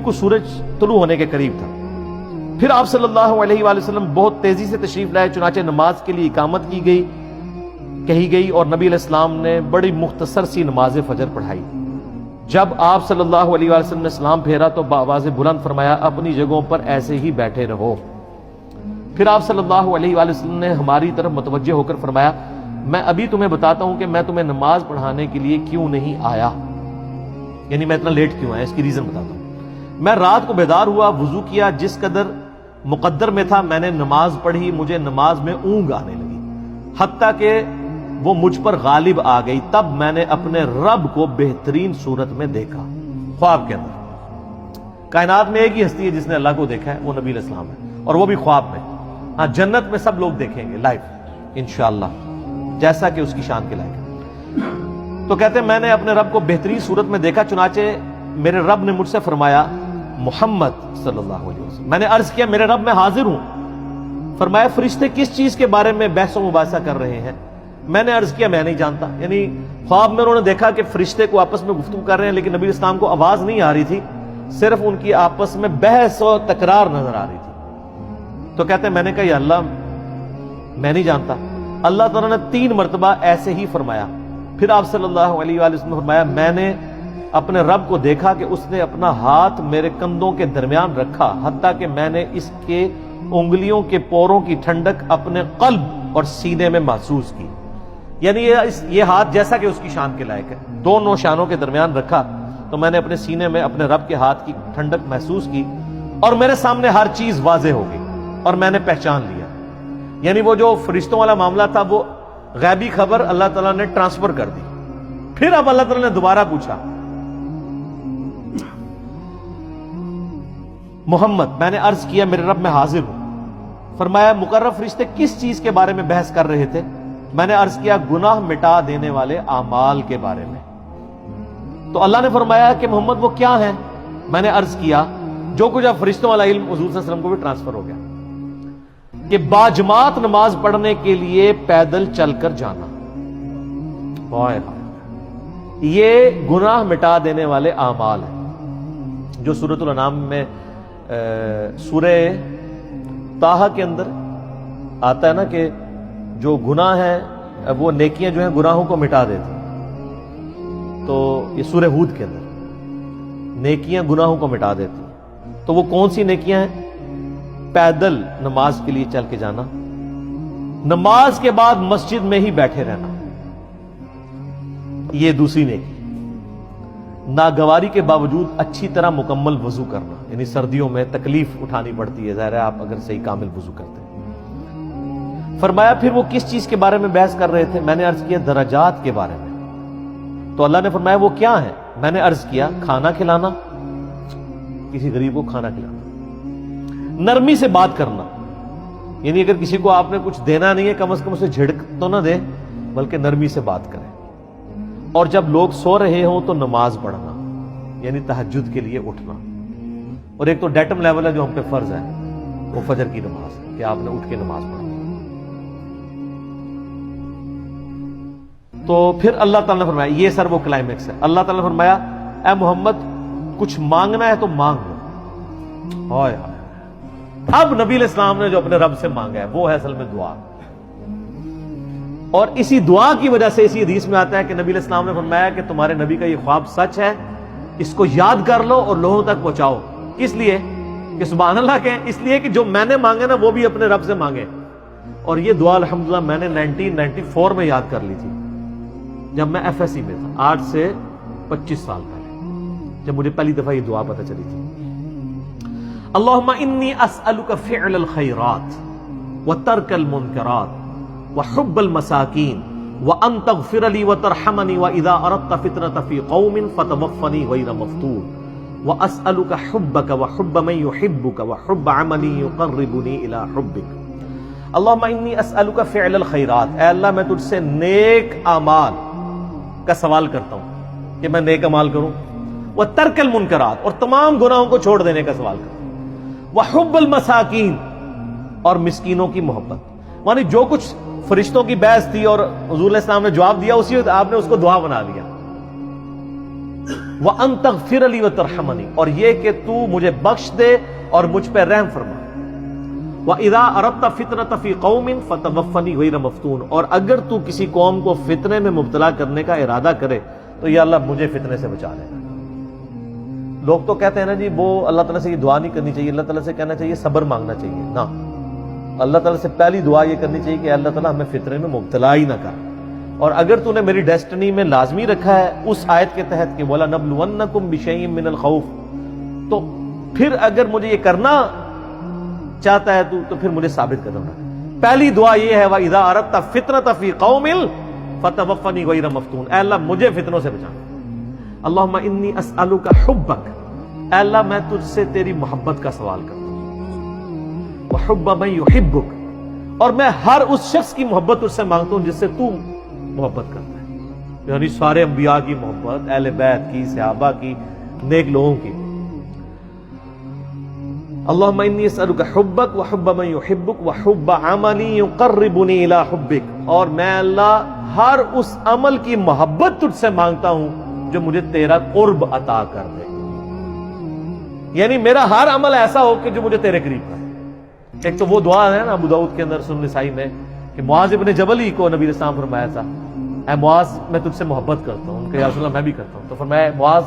بالکل سورج طلوع ہونے کے قریب تھا۔ پھر آپ صلی اللہ علیہ وآلہ وسلم بہت تیزی سے تشریف لائے، چنانچہ نماز کے لیے اقامت کہی گئی اور نبی علیہ السلام نے بڑی مختصر سی نماز فجر پڑھائی۔ جب آپ صلی اللہ علیہ وآلہ وسلم نے سلام پھیرا تو بآواز بلند فرمایا اپنی جگہوں پر ایسے ہی بیٹھے رہو۔ پھر آپ صلی اللہ علیہ وآلہ وسلم نے ہماری طرف متوجہ ہو کر فرمایا میں ابھی تمہیں بتاتا ہوں کہ میں تمہیں نماز پڑھانے کے لیے کیوں نہیں آیا، یعنی میں اتنا لیٹ کیوں آیا، اس کی ریزن بتاتا ہوں۔ میں رات کو بیدار ہوا، وضو کیا، جس قدر مقدر میں تھا میں نے نماز پڑھی، مجھے نماز میں اونگ آنے لگی، حتیٰ کہ وہ مجھ پر غالب آ گئی، تب میں نے اپنے رب کو بہترین صورت میں دیکھا، خواب کے اندر۔ کائنات میں ایک ہی ہستی ہے جس نے اللہ کو دیکھا ہے، وہ نبی علیہ السلام ہے، اور وہ بھی خواب میں۔ ہاں، جنت میں سب لوگ دیکھیں گے لائف انشاءاللہ، جیسا کہ اس کی شان کے لائق ہے۔ تو کہتے ہیں میں نے اپنے رب کو بہترین صورت میں دیکھا، چنانچہ میرے رب نے مجھ سے فرمایا محمد صلی اللہ علیہ وسلم۔ میں نے عرض کیا میرے رب میں حاضر ہوں۔ فرمایا فرشتے کس چیز کے بارے میں بحث و مباحثہ کر رہے ہیں؟ میں نے عرض کیا میں نہیں جانتا، یعنی خواب میں انہوں نے دیکھا کہ فرشتے کو آپس میں گفتگو کر رہے ہیں، لیکن نبی اسلام کو آواز نہیں آ رہی تھی، صرف ان کی آپس میں بحث و تکرار نظر آ رہی تھی۔ تو کہتے ہیں میں نے کہا یا اللہ میں نہیں جانتا۔ اللہ تعالیٰ نے 3 مرتبہ ایسے ہی فرمایا۔ پھر آپ صلی اللہ علیہ وآلہ وسلم نے فرمایا میں نے اپنے رب کو دیکھا کہ اس نے اپنا ہاتھ میرے کندھوں کے درمیان رکھا، حتیٰ کہ میں نے اس کے انگلیوں کے پوروں کی ٹھنڈک اپنے قلب اور سینے میں محسوس کی، یعنی یہ ہاتھ جیسا کہ اس کی شان کے لائق ہے، دونوں شانوں کے درمیان رکھا تو میں نے اپنے سینے میں اپنے رب کے ہاتھ کی ٹھنڈک محسوس کی، اور میرے سامنے ہر چیز واضح ہو گئی اور میں نے پہچان لیا۔ یعنی وہ جو فرشتوں والا معاملہ تھا وہ غیبی خبر اللہ تعالیٰ نے ٹرانسفر کر دی۔ پھر اب اللہ تعالیٰ نے دوبارہ پوچھا محمد، میں نے عرض کیا میرے رب میں حاضر ہوں۔ فرمایا مقرب فرشتے کس چیز کے بارے میں بحث کر رہے تھے؟ میں نے عرض کیا گناہ مٹا دینے والے اعمال کے بارے میں۔ تو اللہ نے فرمایا کہ محمد وہ کیا ہیں؟ میں نے عرض کیا جو کچھ اب فرشتوں والا علم حضور صلی اللہ علیہ وسلم کو بھی ٹرانسفر ہو گیا، کہ باجماعت نماز پڑھنے کے لیے پیدل چل کر جانا، یہ گناہ مٹا دینے والے اعمال ہیں، جو سورۃ الانعام میں سورہ طٰہٰ کے اندر آتا ہے نا کہ جو گناہ ہیں وہ نیکیاں جو ہیں گناہوں کو مٹا دیتی ہیں۔ تو یہ سورہ ہود کے اندر نیکیاں گناہوں کو مٹا دیتی ہیں، تو وہ کون سی نیکیاں ہیں؟ پیدل نماز کے لیے چل کے جانا، نماز کے بعد مسجد میں ہی بیٹھے رہنا، یہ دوسری نیکی۔ ناگواری کے باوجود اچھی طرح مکمل وضو کرنا، یعنی سردیوں میں تکلیف اٹھانی پڑتی ہے، ظاہر ہے آپ اگر صحیح کامل وضو کرتے ہیں۔ فرمایا پھر وہ کس چیز کے بارے میں بحث کر رہے تھے؟ میں نے عرض کیا درجات کے بارے میں۔ تو اللہ نے فرمایا وہ کیا ہے؟ میں نے عرض کیا کھانا کھلانا، کسی غریب کو کھانا کھلانا، نرمی سے بات کرنا، یعنی اگر کسی کو آپ نے کچھ دینا نہیں ہے کم از کم اسے جھڑک تو نہ دے بلکہ نرمی سے بات کریں، اور جب لوگ سو رہے ہوں تو نماز پڑھنا، یعنی تہجد کے لیے اٹھنا۔ اور ایک تو ڈیٹم لیول ہے جو ہم پہ فرض ہے، وہ فجر کی نماز ہے کہ آپ نے اٹھ کے نماز پڑھنا۔ تو پھر اللہ تعالیٰ نے فرمایا یہ سر وہ کلائمیکس ہے، اللہ تعالیٰ نے فرمایا اے محمد کچھ مانگنا ہے تو مانگ لو۔ ہائے ہائے، اب نبی علیہ السلام نے جو اپنے رب سے مانگا ہے وہ ہے اصل میں دعا، اور اسی دعا کی وجہ سے اسی حدیث میں آتا ہے کہ نبی علیہ السلام نے فرمایا کہ تمہارے نبی کا یہ خواب سچ ہے، اس کو یاد کر لو اور لوگوں تک پہنچاؤ۔ کس لیے؟ کہ سبحان اللہ کہیں، اس لیے کہ جو میں نے مانگے نا وہ بھی اپنے رب سے مانگے۔ اور یہ دعا الحمدللہ میں نے 1994 میں یاد کر لی تھی، جب میں ایف ایس سی میں تھا، 8 سے 25 سال پہلے، جب مجھے پہلی دفعہ یہ دعا پتہ چلی تھی۔ اللہم انی اسألک فعل الخیرات وترک المنکرات وحب المساکین وان تغفر لی وترحمنی واذا اردت فتنة فی قوم فتوفنی غیر مفتون واسألک حبک وحب من یحبک وحب عمل یقربنی الی حبک۔ اللہم انی اسألک فعل الخیرات، اے اللہ میں تجھ سے نیک اعمال کا سوال کرتا ہوں کہ میں نیک اعمال کروں، وترک المنکرات اور تمام گناہوں کو چھوڑ دینے کا سوال کرتا ہوں، وحب المساکین اور مسکینوں کی محبت، یعنی جو کچھ فرشتوں کی بحث تھی اور حضور علیہ السلام نے جواب دیا اسی وقت آپ نے اس کو دعا بنا لیا۔ وَأَن تَغْفِرَ لِي وَتَرْحَمَنِي، اور یہ کہ تو مجھے بخش دے اور مجھ پہ رحم فرما. وَإِذَا أَرَدْتَ فِتْنَةَ فِي قَوْمٍ فَتَوَفَّنِي غَيْرَ مَفْتُونٍ، اور اگر تو کسی قوم کو فتنے میں مبتلا کرنے کا ارادہ کرے تو یا اللہ مجھے فتنے سے بچا لینا. لوگ تو کہتے ہیں نا جی وہ اللہ تعالیٰ سے یہ دعا نہیں کرنی چاہیے، اللہ تعالیٰ سے کہنا چاہیے صبر مانگنا چاہیے. نہ، اللہ تعالیٰ سے پہلی دعا یہ کرنی چاہیے کہ اللہ تعالیٰ ہمیں فتنے میں مبتلا ہی نہ کر. اور اگر تو نے میری ڈیسٹنی میں لازمی رکھا ہے اس آیت کے تحت کہ وَلَنَبْلُوَنَّكُمْ بِشَيْءٍ مِّنَ الْخَوْفِ، تو پھر اگر مجھے یہ کرنا چاہتا ہے تو پھر مجھے ثابت کرنا. پہلی دعا یہ ہے وَإِذَا أَرَدْتَ فِتْنَةَ فِي قَوْمٍ فَتَوَفَّنِي غَيْرَ مَفْتُونٍ، اے اللہ مجھے فتنوں سے بچا. اللہم انی اسألک حبک، اے اللہ میں تجھ سے تیری محبت کا سوال کرتا ہوں. وحب من یحبک، اور میں ہر اس شخص کی محبت تجھ سے مانگتا ہوں جس سے تو محبت کرتا ہے، یعنی سارے انبیاء کی محبت، اہل بیت کی، صحابہ کی، نیک لوگوں کی. اللہم انی اسألک حبک وحب من یحبک وحب عمل یقربنی الی حبک، اور میں اللہ ہر اس عمل کی محبت تجھ سے مانگتا ہوں جو مجھے تیرا قرب عطا کر دے. یعنی میرا ہر عمل ایسا ہو کہ جو مجھے تیرے قریب کرے. ایک تو وہ دعا ہے نا ابو داؤد کے اندر، سنن نسائی میں، کہ معاذ ابن جبل ہی کو نبی علیہ السلام فرمایا تھا اے معاذ میں تجھ سے محبت کرتا ہوں. ان کا یا رسول اللہ میں بھی کرتا ہوں. تو فرمایا معاذ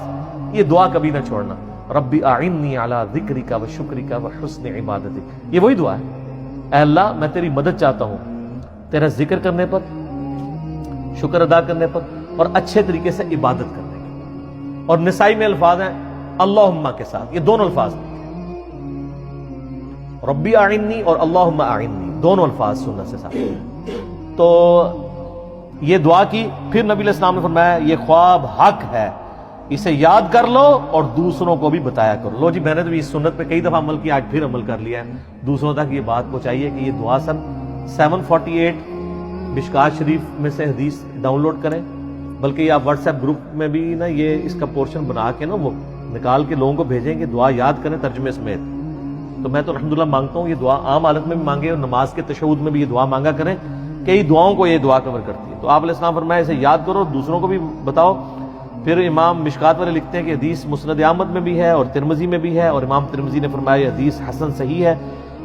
یہ دعا کبھی نہ چھوڑنا، ربی اعنی علی ذکرک و شکرک و حسن عبادتک. یہ وہی دعا ہے، اے اللہ میں تیری مدد چاہتا ہوں تیرا ذکر کرنے پر، شکر ادا کرنے پر، اور اچھے طریقے سے عبادت کرنے کی. اور نسائی میں الفاظ ہیں اللہم کے ساتھ، یہ دونوں الفاظ ربی اعنی اور اللہم اعنی، دونوں الفاظ سنت سے ساتھ. تو یہ دعا کی. پھر نبی علیہ السلام نے فرمایا یہ خواب حق ہے، اسے یاد کر لو اور دوسروں کو بھی بتایا کرو. لو جی میں نے تو اس سنت پہ کئی دفعہ عمل کیا، آج پھر عمل کر لیا ہے. دوسروں تک یہ بات پہنچائیے کہ یہ دعا سن 748 مشکات شریف میں سے حدیث ڈاؤن لوڈ کریں، بلکہ یہ آپ واٹس ایپ گروپ میں بھی نا یہ اس کا پورشن بنا کے نا وہ نکال کے لوگوں کو بھیجیں کہ دعا یاد کریں ترجمے سمیت. تو میں تو الحمدللہ مانگتا ہوں یہ دعا عام حالت میں بھی مانگے اور نماز کے تشہد میں بھی یہ دعا مانگا کریں. کئی دعاؤں کو یہ دعا کور کرتی ہے. تو آپ علیہ السلام فرمایا اسے یاد کرو، دوسروں کو بھی بتاؤ. پھر امام مشکات والے لکھتے ہیں کہ حدیث مسند احمد میں بھی ہے اور ترمذی میں بھی ہے، اور امام ترمذی نے فرمایا یہ حدیث حسن صحیح ہے.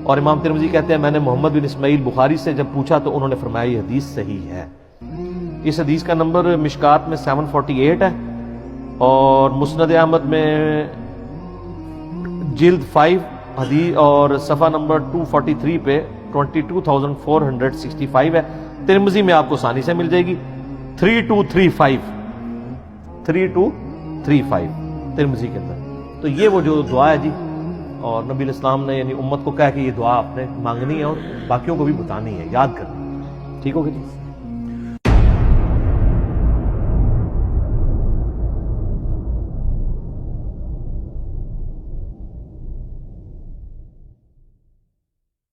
اور امام ترمذی کہتے ہیں میں نے محمد بن اسماعیل بخاری سے جب پوچھا تو انہوں نے فرمایا یہ حدیث صحیح ہے. اس حدیث کا نمبر مشکات میں 748 ہے، اور مسند احمد میں جلد 5 حدیث اور صفحہ نمبر 243 پہ 22,465 ہے. ترمذی میں آپ کو آسانی سے مل جائے گی 3235 ترمذی کے اندر. تو یہ وہ جو دعا ہے جی، اور نبی علیہ السلام نے یعنی امت کو کہا کہ یہ دعا آپ نے مانگنی ہے اور باقیوں کو بھی بتانی ہے، یاد کرنی ہے. ٹھیک ہوگی جی.